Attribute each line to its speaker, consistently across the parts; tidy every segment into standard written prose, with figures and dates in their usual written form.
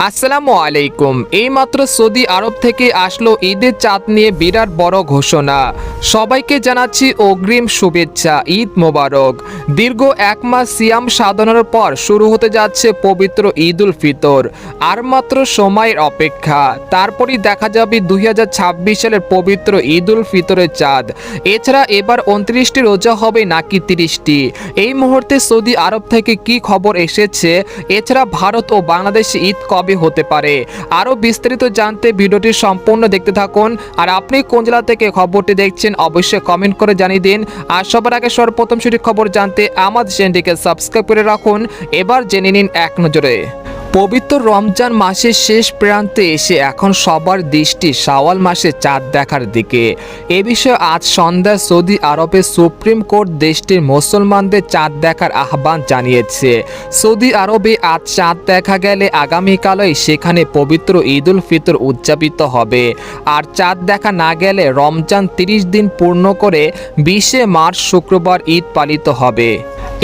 Speaker 1: আসসালামু আলাইকুম। এইমাত্র সৌদি আরব থেকে আসলো ঈদের চাঁদ নিয়ে বিরাট বড় ঘোষণা। সবাইকে জানাচ্ছি অগ্রিম শুভেচ্ছা, ঈদ মোবারক। দীর্ঘ এক মাস সিয়াম সাধনার পর শুরু হতে যাচ্ছে পবিত্র ঈদ উল ফিতর। আর মাত্র সময়ের অপেক্ষা, তারপরই দেখা যাবে 2026 সালের পবিত্র ঈদ উল ফিতরের চাঁদ। এছাড়া এবার 29টি রোজা হবে নাকি 30টি, এই মুহূর্তে সৌদি আরব থেকে কি খবর এসেছে, এছাড়া ভারত ও বাংলাদেশে ঈদ কবে হতে পারে, আরো বিস্তারিত জানতে ভিডিওটি সম্পূর্ণ দেখতে থাকুন। আর আপনি কোন জেলা থেকে খবরটি দেখছেন অবশ্যই কমেন্ট করে জানিয়ে দিন। আর সবার আগে সর্বপ্রথম সঠিক খবর জানতে আমাদের চ্যানেলটিকে সাবস্ক্রাইব করে রাখুন। এবার জেনে নিন এক নজরে। পবিত্র রমজান মাসের শেষ প্রান্তে এসে এখন সবার দৃষ্টি শাওয়াল মাসে চাঁদ দেখার দিকে। এ বিষয়ে আজ সন্ধ্যায় সৌদি আরবের সুপ্রিম কোর্ট দেশটির মুসলমানদের চাঁদ দেখার আহ্বান জানিয়েছে। সৌদি আরবে আজ চাঁদ দেখা গেলে আগামীকালই সেখানে পবিত্র ঈদ উল ফিতর উদযাপিত হবে। আর চাঁদ দেখা না গেলে রমজান 30 দিন পূর্ণ করে 20 মার্চ শুক্রবার ঈদ পালিত হবে।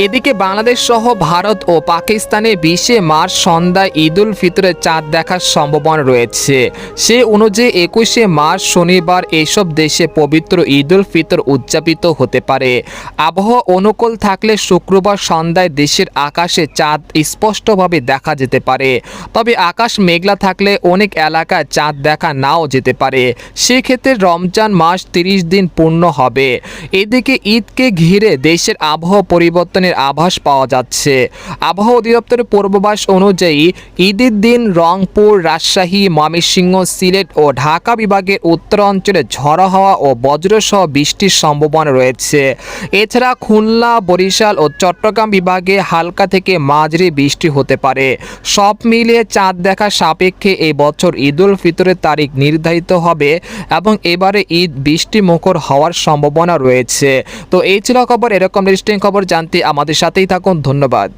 Speaker 1: এদিকে বাংলাদেশ সহ ভারত ও পাকিস্তানে 20 মার্চ সন্ধ্যায় ঈদ উল ফিতরের চাঁদ দেখার সম্ভাবনা রয়েছে। সে অনুযায়ী 21 মার্চ শনিবার এসব দেশে পবিত্র ঈদ উল ফিতর উদযাপিত হতে পারে। আবহাওয়া অনুকূল থাকলে শুক্রবার সন্ধ্যায় দেশের আকাশে চাঁদ স্পষ্টভাবে দেখা যেতে পারে। তবে আকাশ মেঘলা থাকলে অনেক এলাকায় চাঁদ দেখা নাও যেতে পারে। সেক্ষেত্রে রমজান মাস 30 দিন পূর্ণ হবে। এদিকে ঈদকে ঘিরে দেশের আবহাওয়া পরিবর্তনের আভাস পাওয়া যাচ্ছে। আবহাওয়া অধিদপ্তরের পূর্বাভাস অনুযায়ী ঈদের দিন রংপুর, রাজশাহী, ময়মনসিংহ, সিলেট ও ঢাকা বিভাগের উত্তরাঞ্চলে ঝড়ো হাওয়া ও বজ্রসহ বৃষ্টির সম্ভাবনা রয়েছে। এছাড়া খুলনা, বরিশাল ও চট্টগ্রাম বিভাগে হালকা থেকে মাঝারি বৃষ্টি হতে পারে। সব মিলিয়ে চাঁদ দেখা সাপেক্ষে এই বছর ঈদ উল ফিতরের তারিখ নির্ধারিত হবে এবং এবারে ঈদ বৃষ্টিমুখর হওয়ার সম্ভাবনা রয়েছে। তো এই ছিল খবর। এরকম ইন্টারেস্টিং খবর জানতে আমাদের সাথেই থাকুন। ধন্যবাদ।